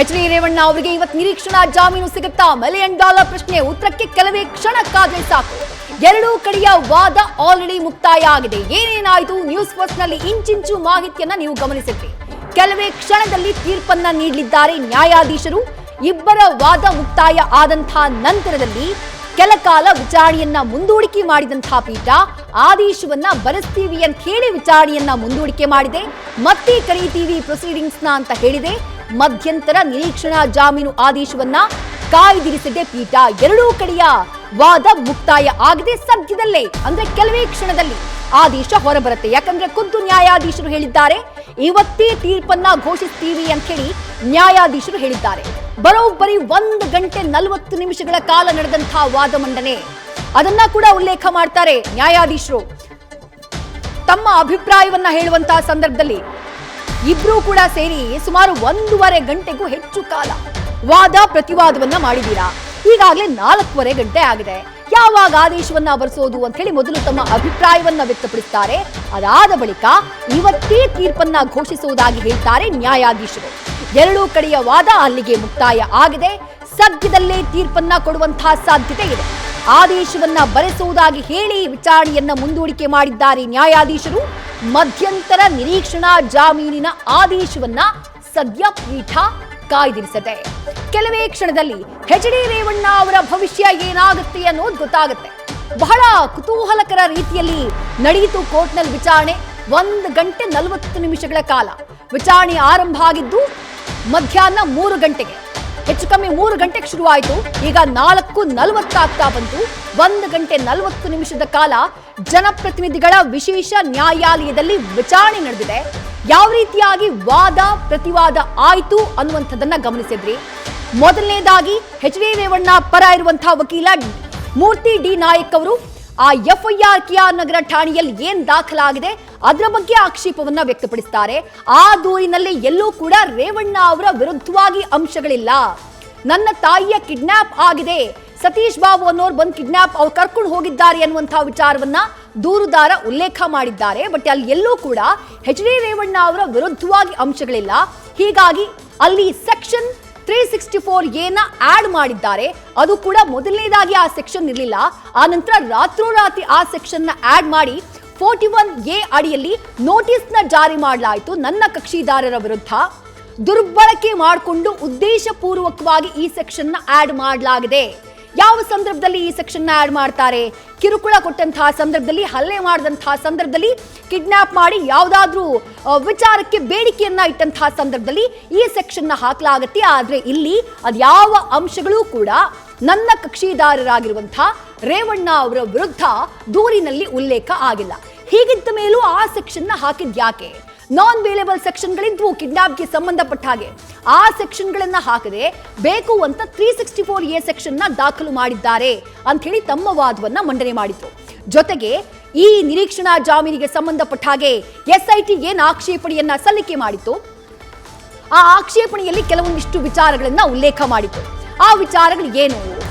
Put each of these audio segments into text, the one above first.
H D. Revanna ಅವರಿಗೆ ಇವತ್ತು ನಿರೀಕ್ಷಣಾ ಜಾಮೀನು ಸಿಗುತ್ತಾ? $1 ಮಿಲಿಯನ್ ಪ್ರಶ್ನೆ ಉತ್ತರಕ್ಕೆ ಕೆಲವೇ ಕ್ಷಣ ಕಾದ್ರೆ ಸಾಕು. ಎರಡೂ ಕಡೆಯ ವಾದ ಆಲ್ರೆಡಿ ಮುಕ್ತಾಯ ಆಗಿದೆ. ಏನೇನಾಯಿತು ನ್ಯೂಸ್ ಫಸ್ಟ್ ನಲ್ಲಿ ಇಂಚಿಂಚು ಮಾಹಿತಿಯನ್ನ ನೀವು ಗಮನಿಸಿದ್ರಿ. ಕೆಲವೇ ಕ್ಷಣದಲ್ಲಿ ತೀರ್ಪನ್ನ ನೀಡಲಿದ್ದಾರೆ ನ್ಯಾಯಾಧೀಶರು. ಇಬ್ಬರ ವಾದ ಮುಕ್ತಾಯ ಆದಂತಹ ನಂತರದಲ್ಲಿ ಕೆಲ ಕಾಲ ವಿಚಾರಣೆಯನ್ನ ಮುಂದೂಡಿಕೆ ಮಾಡಿದಂತಹ ಪೀಠ ಆದೇಶವನ್ನ ಬರೆಸ್ತೀವಿ ಅಂತ ಹೇಳಿ ವಿಚಾರಣೆಯನ್ನ ಮುಂದೂಡಿಕೆ ಮಾಡಿದೆ. ಮತ್ತೆ ಕರೀತೀವಿ ಪ್ರೊಸೀಡಿಂಗ್ಸ್ ನ ಅಂತ ಹೇಳಿದೆ. ಮಧ್ಯಂತರ ನಿರೀಕ್ಷಣಾ ಜಾಮೀನು ಆದೇಶವನ್ನ ಕಾಯ್ದಿರಿಸಿದೆ ಪೀಠ. ಎರಡೂ ಕಡೆಯ ವಾದ ಮುಕ್ತಾಯ ಆಗಿದೆ. ಸದ್ಯದಲ್ಲೇ ಅಂದ್ರೆ ಕೆಲವೇ ಕ್ಷಣದಲ್ಲಿ ಆದೇಶ ಹೊರಬರುತ್ತೆ. ಯಾಕಂದ್ರೆ ಖುದ್ದು ನ್ಯಾಯಾಧೀಶರು ಹೇಳಿದ್ದಾರೆ, ಇವತ್ತೇ ತೀರ್ಪನ್ನ ಘೋಷಿಸ್ತೀವಿ ಅಂತ ಹೇಳಿ ನ್ಯಾಯಾಧೀಶರು ಹೇಳಿದ್ದಾರೆ. ಬರೋಬ್ಬರಿ 1 ಗಂಟೆ 40 ನಿಮಿಷಗಳ ಕಾಲ ನಡೆದಂತಹ ವಾದ ಮಂಡನೆ, ಅದನ್ನ ಕೂಡ ಉಲ್ಲೇಖ ಮಾಡ್ತಾರೆ ನ್ಯಾಯಾಧೀಶರು. ತಮ್ಮ ಅಭಿಪ್ರಾಯವನ್ನ ಹೇಳುವಂತಹ ಸಂದರ್ಭದಲ್ಲಿ ಇಬ್ರು ಕೂಡ ಸೇರಿ ಸುಮಾರು 1.5 ಗಂಟೆಗೂ ಹೆಚ್ಚು ಕಾಲ ವಾದ ಪ್ರತಿವಾದವನ್ನ ಮಾಡಿದೀರಾ. ಈಗಾಗಲೇ 4.25 ಗಂಟೆ ಆಗಿದೆ. ಯಾವಾಗ ಆದೇಶವನ್ನ ಬರೆಸೋದು ಅಂತ ಹೇಳಿ ಮೊದಲು ತಮ್ಮ ಅಭಿಪ್ರಾಯವನ್ನ ವ್ಯಕ್ತಪಡಿಸುತ್ತಾರೆ. ಅದಾದ ಬಳಿಕ ಇವತ್ತೇ ತೀರ್ಪನ್ನ ಘೋಷಿಸುವುದಾಗಿ ಹೇಳ್ತಾರೆ ನ್ಯಾಯಾಧೀಶರು. ಎರಡೂ ಕಡೆಯ ವಾದ ಅಲ್ಲಿಗೆ ಮುಕ್ತಾಯ ಆಗಿದೆ. ಸದ್ಯದಲ್ಲೇ ತೀರ್ಪನ್ನ ಕೊಡುವಂತಹ ಸಾಧ್ಯತೆ ಇದೆ. ಆದೇಶವನ್ನ ಬರೆಸುವುದಾಗಿ ಹೇಳಿ ವಿಚಾರಣೆಯನ್ನ ಮುಂದೂಡಿಕೆ ಮಾಡಿದ್ದಾರೆ ನ್ಯಾಯಾಧೀಶರು. ಮಧ್ಯಂತರ ನಿರೀಕ್ಷಣಾ ಜಾಮೀನಿನ ಆದೇಶವನ್ನ ಸದ್ಯ ಪೀಠ ಕಾಯ್ದಿರಿಸಿದೆ. ಕೆಲವೇ ಕ್ಷಣದಲ್ಲಿ ಎಚ್.ಡಿ. ರೇವಣ್ಣ ಅವರ ಭವಿಷ್ಯ ಏನಾಗುತ್ತೆ ಅನ್ನೋದು ಗೊತ್ತಾಗುತ್ತೆ. ಬಹಳ ಕುತೂಹಲಕರ ರೀತಿಯಲ್ಲಿ ನಡೆಯಿತು ಕೋರ್ಟ್ನಲ್ಲಿ ವಿಚಾರಣೆ. 1 ಗಂಟೆ 40 ನಿಮಿಷಗಳ ಕಾಲ ವಿಚಾರಣೆ ಆರಂಭ ಆಗಿದ್ದು ಮಧ್ಯಾಹ್ನ 3 ಗಂಟೆಗೆ, ಹೆಚ್ಚು ಕಮ್ಮಿ 3 ಗಂಟೆಗೆ ಶುರುವಾಯಿತು. ಈಗ 4:40 ಆಗ್ತಾ ಬಂತು. 1 ಗಂಟೆ 40 ನಿಮಿಷದ ಕಾಲ ಜನಪ್ರತಿನಿಧಿಗಳ ವಿಶೇಷ ನ್ಯಾಯಾಲಯದಲ್ಲಿ ವಿಚಾರಣೆ ನಡೆದಿದೆ. ಯಾವ ರೀತಿಯಾಗಿ ವಾದ ಪ್ರತಿವಾದ ಆಯಿತು ಅನ್ನುವಂಥದ್ದನ್ನ ಗಮನಿಸಿದ್ರಿ. ಮೊದಲನೇದಾಗಿ ಎಚ್.ಡಿ. ರೇವಣ್ಣ ಪರ ಇರುವಂತಹ ವಕೀಲ ಮೂರ್ತಿ ಡಿ ನಾಯಕ್ ಅವರು ಆ ಎಫ್ಐಆರ್ ಕೆಆರ್ ನಗರ ಠಾಣೆಯಲ್ಲಿ ಏನ್ ದಾಖಲಾಗಿದೆ ಅದರ ಬಗ್ಗೆ ಆಕ್ಷೇಪವನ್ನ ವ್ಯಕ್ತಪಡಿಸುತ್ತಾರೆ. ಆ ದೂರಿನಲ್ಲಿ ಎಲ್ಲೂ ಕೂಡ ರೇವಣ್ಣ ಅವರ ವಿರುದ್ಧವಾಗಿ ಅಂಶಗಳಿಲ್ಲ. ನನ್ನ ತಾಯಿಯ ಕಿಡ್ನಾಪ್ ಆಗಿದೆ, ಸತೀಶ್ ಬಾಬು ಅನ್ನೋರು ಬಂದು ಕಿಡ್ನಾಪ್ ಅವ್ರು ಕರ್ಕೊಂಡು ಹೋಗಿದ್ದಾರೆ ಅನ್ನುವಂತಹ ವಿಚಾರವನ್ನ ದೂರುದಾರ ಉಲ್ಲೇಖ ಮಾಡಿದ್ದಾರೆ. ಬಟ್ ಅಲ್ಲಿ ಎಲ್ಲೂ ಕೂಡ ಎಚ್.ಡಿ. ರೇವಣ್ಣ ಅವರ ವಿರುದ್ಧವಾಗಿ ಅಂಶಗಳಿಲ್ಲ. ಹೀಗಾಗಿ ಅಲ್ಲಿ ಸೆಕ್ಷನ್ 364A ಆಡ್ ಮಾಡಿದ್ದಾರೆ. ಅದು ಕೂಡ ಮೊದಲನೇದಾಗಿ ಆ ಸೆಕ್ಷನ್ ಇರಲಿಲ್ಲ. ಆ ನಂತರ ರಾತ್ರೋರಾತ್ರಿ ಆ ಸೆಕ್ಷನ್ ಆಡ್ ಮಾಡಿ 41A ಅಡಿಯಲ್ಲಿ ನೋಟಿಸ್ ನ ಜಾರಿ ಮಾಡಲಾಯಿತು. ನನ್ನ ಕಕ್ಷಿದಾರರ ವಿರುದ್ಧ ದುರ್ಬಳಕೆ ಮಾಡಿಕೊಂಡು ಉದ್ದೇಶಪೂರ್ವಕವಾಗಿ ಈ ಸೆಕ್ಷನ್ ಆಡ್ ಮಾಡಲಾಗಿದೆ. ಯಾವ ಸಂದರ್ಭದಲ್ಲಿ ಈ ಸೆಕ್ಷನ್ ಆಡ್ ಮಾಡ್ತಾರೆ? ಕಿರುಕುಳ ಕೊಟ್ಟಂತಹ ಸಂದರ್ಭದಲ್ಲಿ, ಹಲ್ಲೆ ಮಾಡಿದಂತಹ ಸಂದರ್ಭದಲ್ಲಿ, ಕಿಡ್ನಾಪ್ ಮಾಡಿ ಯಾವುದಾದ್ರೂ ವಿಚಾರಕ್ಕೆ ಬೇಡಿಕೆಯನ್ನ ಇಟ್ಟಂತಹ ಸಂದರ್ಭದಲ್ಲಿ ಈ ಸೆಕ್ಷನ್ ಹಾಕಲಾಗುತ್ತೆ. ಆದ್ರೆ ಇಲ್ಲಿ ಅದ್ಯಾವ ಅಂಶಗಳೂ ಕೂಡ ನನ್ನ ಕಕ್ಷಿದಾರರಾಗಿರುವಂತಹ ರೇವಣ್ಣ ಅವರ ವಿರುದ್ಧ ದೂರಿನಲ್ಲಿ ಉಲ್ಲೇಖ ಆಗಿಲ್ಲ. ಹೀಗಿದ್ದ ಮೇಲೂ ಆ ಸೆಕ್ಷನ್ ಹಾಕಿದ್ಯಾಕೆ? ನಾನ್ ಬೇಲೇಬಲ್ ಸೆಕ್ಷನ್ಗಳಿದ್ವು ಕಿಡ್ನಾಪ್ಗೆ ಸಂಬಂಧಪಟ್ಟ ಹಾಗೆ. ಆ ಸೆಕ್ಷನ್ಗಳನ್ನ ಹಾಕದೆ ಬೇಕು ಅಂತ 364A ಸೆಕ್ಷನ್ ದಾಖಲು ಮಾಡಿದ್ದಾರೆ ಅಂತ ಹೇಳಿ ತಮ್ಮ ವಾದವನ್ನ ಮಂಡನೆ ಮಾಡಿದ್ರು. ಜೊತೆಗೆ ಈ ನಿರೀಕ್ಷಣಾ ಜಾಮೀನಿಗೆ ಸಂಬಂಧಪಟ್ಟ ಹಾಗೆ SIT ಏನ್ ಆಕ್ಷೇಪಣೆಯನ್ನ ಸಲ್ಲಿಕೆ ಮಾಡಿತ್ತು, ಆ ಆಕ್ಷೇಪಣೆಯಲ್ಲಿ ಕೆಲವೊಂದಿಷ್ಟು ವಿಚಾರಗಳನ್ನ ಉಲ್ಲೇಖ ಮಾಡಿತ್ತು. ಆ ವಿಚಾರಗಳು ಏನು?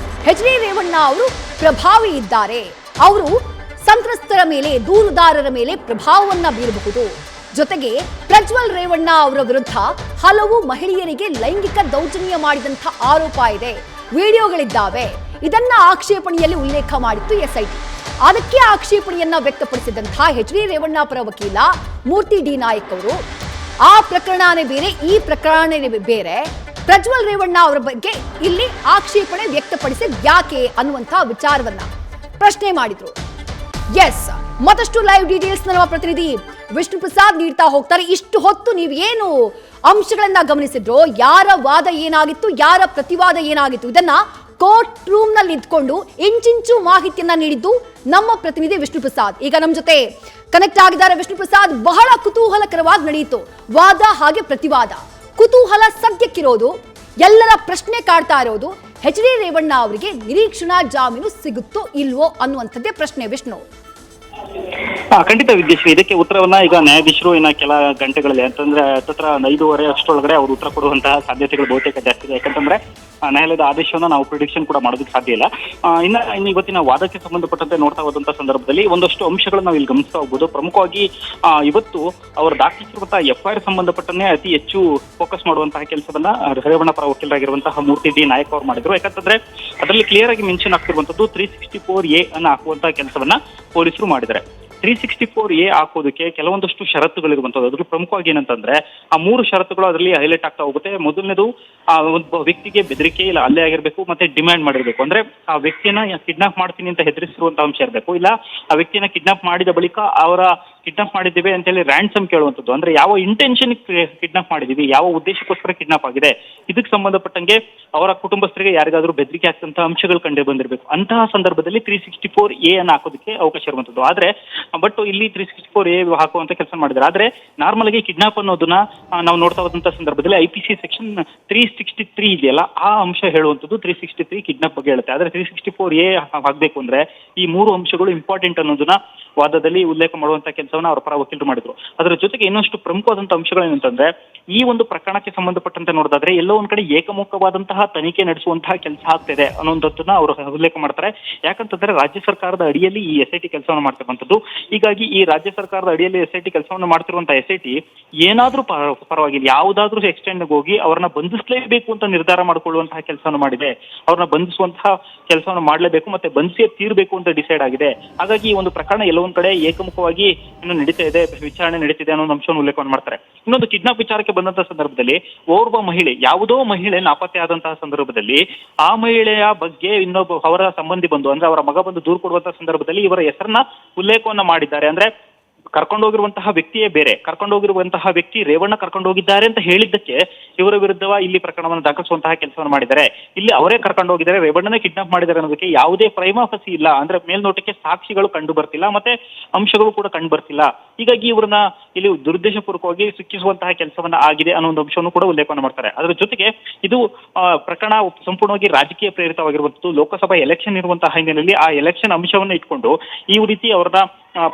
ಎಚ್.ಡಿ. ರೇವಣ್ಣ ಅವರು ಪ್ರಭಾವಿ ಇದ್ದಾರೆ, ಅವರು ಸಂತ್ರಸ್ತರ ಮೇಲೆ, ದೂರುದಾರರ ಮೇಲೆ ಪ್ರಭಾವವನ್ನ ಬೀರಬಹುದು. ಜೊತೆಗೆ ಪ್ರಜ್ವಲ್ ರೇವಣ್ಣ ಅವರ ವಿರುದ್ಧ ಹಲವು ಮಹಿಳೆಯರಿಗೆ ಲೈಂಗಿಕ ದೌರ್ಜನ್ಯ ಮಾಡಿದಂತ ಆರೋಪ ಇದೆ, ವಿಡಿಯೋಗಳಿದ್ದಾವೆ. ಇದನ್ನ ಆಕ್ಷೇಪಣೆಯಲ್ಲಿ ಉಲ್ಲೇಖ ಮಾಡಿತ್ತು SIT. ಅದಕ್ಕೆ ಆಕ್ಷೇಪಣೆಯನ್ನ ವ್ಯಕ್ತಪಡಿಸಿದಂತಹ ಎಚ್.ಡಿ. ರೇವಣ್ಣ ಪರ ವಕೀಲ ಮೂರ್ತಿ ಡಿ ನಾಯಕ್ ಅವರು ಆ ಪ್ರಕರಣನೇ ಬೇರೆ, ಈ ಪ್ರಕರಣನೇ ಬೇರೆ, ಪ್ರಜ್ವಲ್ ರೇವಣ್ಣ ಅವರ ಬಗ್ಗೆ ಇಲ್ಲಿ ಆಕ್ಷೇಪಣೆ ವ್ಯಕ್ತಪಡಿಸಿದ ಯಾಕೆ ಅನ್ನುವಂತಹ ವಿಚಾರವನ್ನ ಪ್ರಶ್ನೆ ಮಾಡಿದ್ರು. ಎಸ್, ಮತ್ತಷ್ಟು ಲೈವ್ ಡೀಟೇಲ್ಸ್ ನಮ್ಮ ಪ್ರತಿನಿಧಿ ವಿಷ್ಣು ಪ್ರಸಾದ್ ನೀಡ್ತಾ ಹೋಗ್ತಾರೆ. ಇಷ್ಟು ಹೊತ್ತು ನೀವು ಏನು ಅಂಶಗಳನ್ನ ಗಮನಿಸಿದ್ರೋ, ಯಾರ ವಾದ ಏನಾಗಿತ್ತು, ಯಾರ ಪ್ರತಿವಾದ ಏನಾಗಿತ್ತು, ಇದನ್ನ ಕೋರ್ಟ್ ರೂಮ್ ನಲ್ಲಿ ಇದ್ಕೊಂಡು ಇಂಚಿಂಚು ಮಾಹಿತಿಯನ್ನ ನೀಡಿದ್ದು ನಮ್ಮ ಪ್ರತಿನಿಧಿ ವಿಷ್ಣು ಪ್ರಸಾದ್. ಈಗ ನಮ್ಮ ಜೊತೆ ಕನೆಕ್ಟ್ ಆಗಿದ್ದಾರೆ ವಿಷ್ಣು ಪ್ರಸಾದ್. ಬಹಳ ಕುತೂಹಲಕರವಾಗಿ ನಡೆಯಿತು ವಾದ ಹಾಗೆ ಪ್ರತಿವಾದ. ಕುತೂಹಲ ಸದ್ಯಕ್ಕಿರೋದು, ಎಲ್ಲರ ಪ್ರಶ್ನೆ ಕಾಡ್ತಾ ಇರೋದು, ಎಚ್.ಡಿ. ರೇವಣ್ಣ ಅವರಿಗೆ ನಿರೀಕ್ಷಣಾ ಜಾಮೀನು ಸಿಗುತ್ತೋ ಇಲ್ವೋ ಅನ್ನುವಂಥದ್ದೇ ಪ್ರಶ್ನೆ. ವಿಷ್ಣು, ಖಂಡಿತ ವಿದ್ಯಶ್ರೀ, ಇದಕ್ಕೆ ಉತ್ತರವನ್ನ ಈಗ ನ್ಯಾಯಾಧೀಶರು ಇನ್ನ ಕೆಲ ಗಂಟೆಗಳಲ್ಲಿ ಅಂತಂದ್ರೆ ಹತ್ರ 5:30 ಅಷ್ಟರೊಳಗಡೆ ಅವರು ಉತ್ತರ ಕೊಡುವಂತಹ ಸಾಧ್ಯತೆಗಳು ಬಹುತೇಕ ಜಾಸ್ತಿ ಇದೆ. ಯಾಕಂತಂದ್ರೆ ನ್ಯಾಯಾಲಯದ ಆದೇಶವನ್ನು ನಾವು ಪ್ರಿಡಿಕ್ಷನ್ ಕೂಡ ಮಾಡೋದಕ್ಕೆ ಸಾಧ್ಯ ಇಲ್ಲ. ಇನ್ನು ಇವತ್ತಿನ ವಾದಕ್ಕೆ ಸಂಬಂಧಪಟ್ಟಂತೆ ನೋಡ್ತಾ ಹೋದಂತಹ ಸಂದರ್ಭದಲ್ಲಿ ಒಂದಷ್ಟು ಅಂಶಗಳನ್ನ ನಾವು ಇಲ್ಲಿ ಗಮನಿಸ್ತಾ ಹೋಗ್ಬೋದು. ಪ್ರಮುಖವಾಗಿ ಇವತ್ತು ಅವರು ದಾಖಲಿಸಿರುವಂತಹ FIR ಸಂಬಂಧಪಟ್ಟನ್ನೇ ಅತಿ ಹೆಚ್ಚು ಫೋಕಸ್ ಮಾಡುವಂತಹ ಕೆಲಸವನ್ನ ರೇವಣ್ಣ ಪರ ವಕೀಲರಾಗಿರುವಂತಹ ಮೂರ್ತಿ ಡಿ ನಾಯಕ್ ಅವರು ಮಾಡಿದ್ರು. ಯಾಕಂತಂದ್ರೆ ಅದರಲ್ಲಿ ಕ್ಲಿಯರ್ ಆಗಿ ಮೆನ್ಷನ್ ಆಗ್ತಿರುವಂತದ್ದು 364A ಅನ್ನ ಹಾಕುವಂತಹ ಕೆಲಸವನ್ನ ಪೊಲೀಸರು ಮಾಡಿದ್ದಾರೆ. 364A ಹಾಕೋದಕ್ಕೆ ಕೆಲವೊಂದಷ್ಟು ಷರತ್ತುಗಳಿರುವಂತದ್ದು. ಅದ್ರಲ್ಲಿ ಪ್ರಮುಖವಾಗಿ ಏನಂತಂದ್ರೆ ಆ 3 ಷರತ್ತುಗಳು ಅದರಲ್ಲಿ ಹೈಲೈಟ್ ಆಗ್ತಾ ಹೋಗುತ್ತೆ. ಮೊದಲನೇದು ಒಬ್ಬ ವ್ಯಕ್ತಿಗೆ ಬೆದರಿಕೆ ಇಲ್ಲ ಹಲ್ಲೆ ಆಗಿರ್ಬೇಕು, ಮತ್ತೆ ಡಿಮ್ಯಾಂಡ್ ಮಾಡಿರ್ಬೇಕು. ಅಂದ್ರೆ ಆ ವ್ಯಕ್ತಿಯನ್ನ ಕಿಡ್ನಾಪ್ ಮಾಡ್ತೀನಿ ಅಂತ ಹೆದರಿಸಿರುವಂತಹ ಅಂಶ ಇರಬೇಕು. ಇಲ್ಲ ಆ ವ್ಯಕ್ತಿಯನ್ನ ಕಿಡ್ನಾಪ್ ಮಾಡಿದ ಬಳಿಕ ಅವರ ಕಿಡ್ನಾಪ್ ಮಾಡಿದ್ದೀವಿ ಅಂತ ಹೇಳಿ ರ್ಯಾನ್ಸಮ್ ಕೇಳುವಂಥದ್ದು. ಅಂದ್ರೆ ಯಾವ ಇಂಟೆನ್ಷನ್ ಕಿಡ್ನಾಪ್ ಮಾಡಿದೀವಿ, ಯಾವ ಉದ್ದೇಶಕ್ಕೋಸ್ಕರ ಕಿಡ್ನಾಪ್ ಆಗಿದೆ, ಇದಕ್ಕೆ ಸಂಬಂಧಪಟ್ಟಂಗೆ ಅವರ ಕುಟುಂಬಸ್ಥರಿಗೆ ಯಾರಿಗಾದ್ರೂ ಬೆದರಿಕೆ ಆಗ್ತಂತ ಅಂಶಗಳು ಕಂಡು ಬಂದಿರಬೇಕು. ಅಂತಹ ಸಂದರ್ಭದಲ್ಲಿ 364A ಅನ್ನು ಹಾಕೋದಕ್ಕೆ ಅವಕಾಶ ಇರುವಂತದ್ದು. ಆದ್ರೆ ಬಟ್ ಇಲ್ಲಿ 364A ಹಾಕುವಂತ ಕೆಲಸ ಮಾಡಿದ್ದಾರೆ. ಆದ್ರೆ ನಾರ್ಮಲ್ ಆಗಿ ಕಿಡ್ನಾಪ್ ಅನ್ನೋದನ್ನ ನಾವು ನೋಡ್ತಾ ಹೋದಂತ ಸಂದರ್ಭದಲ್ಲಿ IPC ಸೆಕ್ಷನ್ 363 ಇದೆಯಲ್ಲ, ಆ ಅಂಶ ಹೇಳುವಂಥದ್ದು 363 ಕಿಡ್ನಾಪ್ ಬಗ್ಗೆ ಹೇಳುತ್ತೆ. ಆದ್ರೆ 364A ಆಗ್ಬೇಕು ಅಂದ್ರೆ ಈ 3 ಅಂಶಗಳು ಇಂಪಾರ್ಟೆಂಟ್ ಅನ್ನೋದನ್ನ ವಾದದಲ್ಲಿ ಉಲ್ಲೇಖ ಮಾಡುವಂತಹ ಕೆಲಸವನ್ನ ಅವರ ಪರ ವಕೀಲರು ಮಾಡಿದ್ರು. ಅದರ ಜೊತೆಗೆ ಇನ್ನಷ್ಟು ಪ್ರಮುಖವಾದಂತಹ ಅಂಶಗಳೇನಂತಂದ್ರೆ ಈ ಒಂದು ಪ್ರಕರಣಕ್ಕೆ ಸಂಬಂಧಪಟ್ಟಂತೆ ನೋಡೋದಾದ್ರೆ ಎಲ್ಲೋ ಒಂದ್ ಕಡೆ ಏಕಮುಖವಾದಂತಹ ತನಿಖೆ ನಡೆಸುವಂತಹ ಕೆಲಸ ಆಗ್ತಿದೆ ಅನ್ನೋದನ್ನ ಅವರು ಉಲ್ಲೇಖ ಮಾಡ್ತಾರೆ. ಯಾಕಂತಂದ್ರೆ ರಾಜ್ಯ ಸರ್ಕಾರದ ಅಡಿಯಲ್ಲಿ ಈ SIT ಕೆಲಸವನ್ನು ಮಾಡ್ತಕ್ಕಂಥದ್ದು. ಹೀಗಾಗಿ ಈ ರಾಜ್ಯ ಸರ್ಕಾರದ ಅಡಿಯಲ್ಲಿ SIT ಕೆಲಸವನ್ನು ಮಾಡ್ತಿರುವಂತಹ SIT ಏನಾದ್ರೂ ಪರವಾಗಿಲ್ಲ, ಯಾವುದಾದ್ರೂ ಎಕ್ಸ್ಟೆಂಡ್ ಹೋಗಿ ಅವ್ರನ್ನ ಬಂಧಿಸಲೇಬೇಕು ಅಂತ ನಿರ್ಧಾರ ಮಾಡಿಕೊಳ್ಳುವಂತಹ ಕೆಲಸವನ್ನು ಮಾಡಿದೆ. ಅವ್ರನ್ನ ಬಂಧಿಸುವಂತಹ ಕೆಲಸವನ್ನು ಮಾಡಲೇಬೇಕು, ಮತ್ತೆ ಬಂಧಿಸೇ ತೀರ್ಬೇಕು ಅಂತ ಡಿಸೈಡ್ ಆಗಿದೆ. ಹಾಗಾಗಿ ಈ ಒಂದು ಪ್ರಕರಣ ಎಲ್ಲೋ ಒಂದ್ ಕಡೆ ಏಕಮುಖವಾಗಿ ಇನ್ನು ನಡೀತಾ ಇದೆ, ವಿಚಾರಣೆ ನಡೀತಿದೆ ಅನ್ನೋ ಅಂಶವನ್ನು ಉಲ್ಲೇಖವನ್ನು ಮಾಡ್ತಾರೆ. ಇನ್ನೊಂದು ಕಿಡ್ನಾಪ್ ವಿಚಾರಕ್ಕೆ ಬಂದಂತಹ ಸಂದರ್ಭದಲ್ಲಿ ಓರ್ವ ಮಹಿಳೆ, ಯಾವುದೋ ಮಹಿಳೆ ನಾಪತ್ತೆ ಆದಂತಹ ಸಂದರ್ಭದಲ್ಲಿ ಆ ಮಹಿಳೆಯ ಬಗ್ಗೆ ಇನ್ನೊಬ್ಬ ಅವರ ಸಂಬಂಧಿ ಬಂದು ಅಂದ್ರೆ ಅವರ ಮಗ ಬಂದು ದೂರು ಕೊಡುವಂತಹ ಸಂದರ್ಭದಲ್ಲಿ ಇವರ ಹೆಸರನ್ನ ಉಲ್ಲೇಖವನ್ನ ಮಾಡಿದ್ದಾರೆ. ಅಂದ್ರೆ ಕರ್ಕೊಂಡೋಗಿರುವಂತಹ ವ್ಯಕ್ತಿಯೇ ಬೇರೆ, ಕರ್ಕೊಂಡೋಗಿರುವಂತಹ ವ್ಯಕ್ತಿ ರೇವಣ್ಣ ಕರ್ಕೊಂಡೋಗಿದ್ದಾರೆ ಅಂತ ಹೇಳಿದ್ದಕ್ಕೆ ಇವರ ವಿರುದ್ಧ ಇಲ್ಲಿ ಪ್ರಕರಣವನ್ನು ದಾಖಲಿಸುವಂತಹ ಕೆಲಸವನ್ನು ಮಾಡಿದ್ದಾರೆ. ಇಲ್ಲಿ ಅವರೇ ಕರ್ಕೊಂಡೋಗಿದ್ದಾರೆ, ರೇವಣ್ಣನೇ ಕಿಡ್ನಾಪ್ ಮಾಡಿದ್ದಾರೆ ಅನ್ನೋದಕ್ಕೆ ಯಾವುದೇ ಪ್ರೈಮಾ ಫಸಿ ಇಲ್ಲ. ಅಂದ್ರೆ ಮೇಲ್ನೋಟಕ್ಕೆ ಸಾಕ್ಷಿಗಳು ಕಂಡು ಬರ್ತಿಲ್ಲ, ಮತ್ತೆ ಅಂಶಗಳು ಕೂಡ ಕಂಡು ಬರ್ತಿಲ್ಲ. ಹೀಗಾಗಿ ಇವ್ರನ್ನ ಇಲ್ಲಿ ದುರುದ್ದೇಶಪೂರ್ವಕವಾಗಿ ಸಿಕ್ಕಿಸುವಂತಹ ಕೆಲಸವನ್ನ ಆಗಿದೆ ಅನ್ನೋ ಒಂದು ಅಂಶವನ್ನು ಕೂಡ ಉಲ್ಲೇಖವನ್ನು ಮಾಡ್ತಾರೆ. ಅದರ ಜೊತೆಗೆ ಇದು ಪ್ರಕರಣ ಸಂಪೂರ್ಣವಾಗಿ ರಾಜಕೀಯ ಪ್ರೇರಿತವಾಗಿರುವಂತದ್ದು. ಲೋಕಸಭಾ ಎಲೆಕ್ಷನ್ ಇರುವಂತಹ ಹಿನ್ನೆಲೆಯಲ್ಲಿ ಆ ಎಲೆಕ್ಷನ್ ಅಂಶವನ್ನು ಇಟ್ಕೊಂಡು ಈ ರೀತಿ ಅವರನ್ನ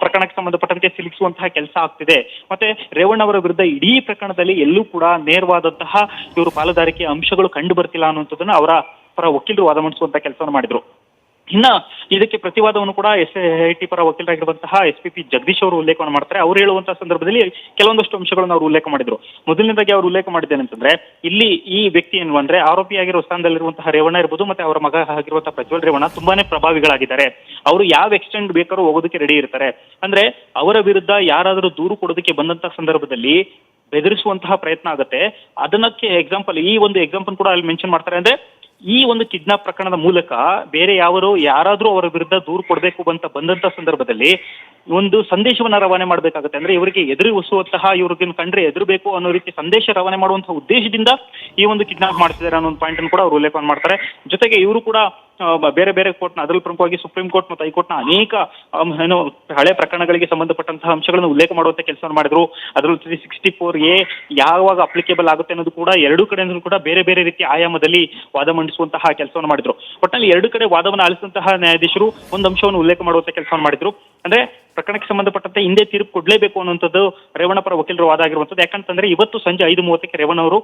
ಪ್ರಕರಣಕ್ಕೆ ಸಂಬಂಧಪಟ್ಟಂತೆ ಸಿಲುಕಿಸುವಂತಹ ಕೆಲಸ ಆಗ್ತಿದೆ. ಮತ್ತೆ ರೇವಣ್ಣ ಅವರ ವಿರುದ್ಧ ಇಡೀ ಪ್ರಕರಣದಲ್ಲಿ ಎಲ್ಲೂ ಕೂಡ ನೇರವಾದಂತಹ ಇವರು ಪಾಲುದಾರಿಕೆ ಅಂಶಗಳು ಕಂಡು ಬರ್ತಿಲ್ಲ ಅನ್ನುವಂಥದ್ದನ್ನ ಅವರ ಪರ ವಕೀಲರು ವಾದ ಮಂಡಿಸುವಂತಹ ಕೆಲಸವನ್ನು ಮಾಡಿದ್ರು. ಇನ್ನ ಇದಕ್ಕೆ ಪ್ರತಿವಾದವನ್ನು ಕೂಡ SIT ಪರ ವಕೀಲರಾಗಿರುವಂತಹ SPP ಜಗದೀಶ್ ಅವರು ಉಲ್ಲೇಖವನ್ನು ಮಾಡ್ತಾರೆ. ಅವ್ರು ಹೇಳುವಂತಹ ಸಂದರ್ಭದಲ್ಲಿ ಕೆಲವೊಂದಷ್ಟು ಅಂಶಗಳನ್ನು ಅವರು ಉಲ್ಲೇಖ ಮಾಡಿದ್ರು. ಮೊದಲನೇದಾಗಿ ಅವರು ಉಲ್ಲೇಖ ಮಾಡಿದ್ದೇನೆಂತಂದ್ರೆ ಇಲ್ಲಿ ಈ ವ್ಯಕ್ತಿ ಏನು ಅಂದ್ರೆ ಆರೋಪಿಯಾಗಿರುವ ಸ್ಥಾನದಲ್ಲಿರುವಂತಹ ರೇವಣ್ಣ ಇರ್ಬೋದು, ಮತ್ತೆ ಅವರ ಮಗ ಆಗಿರುವಂತಹ ಪ್ರಜ್ವಲ್ ರೇವಣ್ಣ ತುಂಬಾನೇ ಪ್ರಭಾವಿಗಳಾಗಿದ್ದಾರೆ. ಅವರು ಯಾವ ಎಕ್ಸ್ಟೆಂಡ್ ಬೇಕಾದ್ರೂ ಹೋಗೋದಕ್ಕೆ ರೆಡಿ ಇರ್ತಾರೆ. ಅಂದ್ರೆ ಅವರ ವಿರುದ್ಧ ಯಾರಾದರೂ ದೂರು ಕೊಡೋದಕ್ಕೆ ಬಂದಂತಹ ಸಂದರ್ಭದಲ್ಲಿ ಬೆದರಿಸುವಂತಹ ಪ್ರಯತ್ನ ಆಗುತ್ತೆ. ಅದನ್ನಕ್ಕೆ ಎಕ್ಸಾಂಪಲ್, ಈ ಒಂದು ಎಕ್ಸಾಂಪಲ್ ಕೂಡ ಅಲ್ಲಿ ಮೆನ್ಷನ್ ಮಾಡ್ತಾರೆ. ಅಂದ್ರೆ ಈ ಒಂದು ಕಿಡ್ನಾಪ್ ಪ್ರಕರಣದ ಮೂಲಕ ಬೇರೆ ಯಾರಾದ್ರೂ ಅವರ ವಿರುದ್ಧ ದೂರು ಕೊಡಬೇಕು ಅಂತ ಬಂದಂತ ಸಂದರ್ಭದಲ್ಲಿ ಒಂದು ಸಂದೇಶವನ್ನ ರವಾನೆ ಮಾಡಬೇಕಾಗುತ್ತೆ. ಅಂದ್ರೆ ಇವರಿಗೆ ಎದುರಿಸುವಂತಹ ಇವ್ರಿಗೆ ಕಂಡ್ರೆ ಎದುರಬೇಕು ಅನ್ನೋ ರೀತಿ ಸಂದೇಶ ರವಾನೆ ಮಾಡುವಂತಹ ಉದ್ದೇಶದಿಂದ ಈ ಒಂದು ಕಿಡ್ನಾಪ್ ಮಾಡ್ತಿದ್ದಾರೆ ಅನ್ನೋ ಒಂದು ಪಾಯಿಂಟ್ ಅನ್ನು ಕೂಡ ಅವರು ಉಲ್ಲೇಖ ಮಾಡ್ತಾರೆ. ಜೊತೆಗೆ ಇವರು ಕೂಡ ಬೇರೆ ಬೇರೆ ಕೋರ್ಟ್ನ, ಅದರಲ್ಲಿ ಪ್ರಮುಖವಾಗಿ ಸುಪ್ರೀಂ ಕೋರ್ಟ್ ಮತ್ತು ಹೈಕೋರ್ಟ್ನ ಅನೇಕ ಹಳೆ ಪ್ರಕರಣಗಳಿಗೆ ಸಂಬಂಧಪಟ್ಟಂತಹ ಅಂಶಗಳನ್ನು ಉಲ್ಲೇಖ ಮಾಡುವಂತ ಕೆಲಸವನ್ನು ಮಾಡಿದ್ರು. ಅದರಲ್ಲಿ 364A ಯಾವಾಗ ಅಪ್ಲಿಕೇಬಲ್ ಆಗುತ್ತೆ ಅನ್ನೋದು ಕೂಡ ಎರಡೂ ಕಡೆಯಿಂದಲೂ ಕೂಡ ಬೇರೆ ಬೇರೆ ರೀತಿಯ ಆಯಾಮದಲ್ಲಿ ವಾದ ಮಂಡಿಸುವಂತಹ ಕೆಲಸವನ್ನು ಮಾಡಿದ್ರು. ಒಟ್ಟಿನಲ್ಲಿ ಎರಡು ಕಡೆ ವಾದವನ್ನು ಆಲಿಸಿದಂತಹ ನ್ಯಾಯಾಧೀಶರು ಒಂದು ಅಂಶವನ್ನು ಉಲ್ಲೇಖ ಮಾಡುವಂತ ಕೆಲಸವನ್ನು ಮಾಡಿದ್ರು. ಅಂದ್ರೆ ಪ್ರಕರಣಕ್ಕೆ ಸಂಬಂಧಪಟ್ಟಂತೆ ಹಿಂದೆ ತೀರ್ಪು ಕೊಡ್ಲೇಬೇಕು ಅನ್ನುವಂಥದ್ದು ರೇವಣ್ಣ ಪರ ವಕೀಲರ ವಾದ ಆಗಿರುವಂಥದ್ದು. ಯಾಕಂತಂದ್ರೆ ಇವತ್ತು ಸಂಜೆ 5:30ಕ್ಕೆ ರೇವಣ್ಣ ಅವರು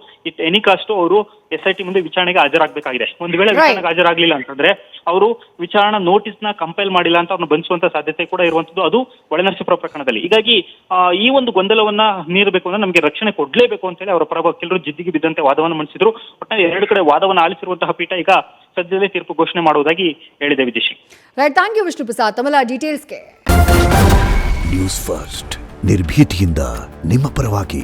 ಎನಿ ಕಾಸ್ಟ್ ಅವರು SIT ಮುಂದೆ ವಿಚಾರಣೆಗೆ ಹಾಜರಾಗಬೇಕಾಗಿದೆ. ಒಂದು ವೇಳೆ ವಿಚಾರಣೆಗೆ ಹಾಜರಾಗ್ಲಿಲ್ಲ ಅಂತಂದ್ರೆ ಅವರು ವಿಚಾರಣಾ ನೋಟಿಸ್ ನ ಕಂಪೈಲ್ ಮಾಡಿಲ್ಲ ಅಂತ ಅವ್ರನ್ನ ಬಂಧಿಸುವಂತ ಸಾಧ್ಯತೆ ಕೂಡ ಇರುವಂತದ್ದು, ಅದು ಒಳನರಸೀಪುರ ಪ್ರಕರಣದಲ್ಲಿ. ಹೀಗಾಗಿ ಈ ಒಂದು ಗೊಂದಲವನ್ನ ನೀಡಬೇಕು ಅಂದ್ರೆ ನಮಗೆ ರಕ್ಷಣೆ ಕೊಡ್ಲೇಬೇಕು ಅಂತ ಹೇಳಿ ಅವರ ಪರ ವಕೀಲರು ಜಿದ್ದಿಗೆ ಬಿದ್ದಂತೆ ವಾದವನ್ನು ಮಂಡಿಸಿದ್ರು. ಒಟ್ಟಿನಲ್ಲಿ ಎರಡು ಕಡೆ ವಾದವನ್ನು ಆಲಿಸಿರುವಂತಹ ಪೀಠ ಈಗ ಸದ್ಯದಲ್ಲೇ ತೀರ್ಪು ಘೋಷಣೆ ಮಾಡುವುದಾಗಿ ಹೇಳಿದೆ. ವಿದೇಶಿ right, thank you Vishnu Prasad ತಮ್ಮ ಡೀಟೇಲ್ಸ್ಗೆ. ನ್ಯೂಸ್ ಫಸ್ಟ್ ನಿರ್ಭೀತಿಯಿಂದ ನಿಮ್ಮ ಪರವಾಗಿ.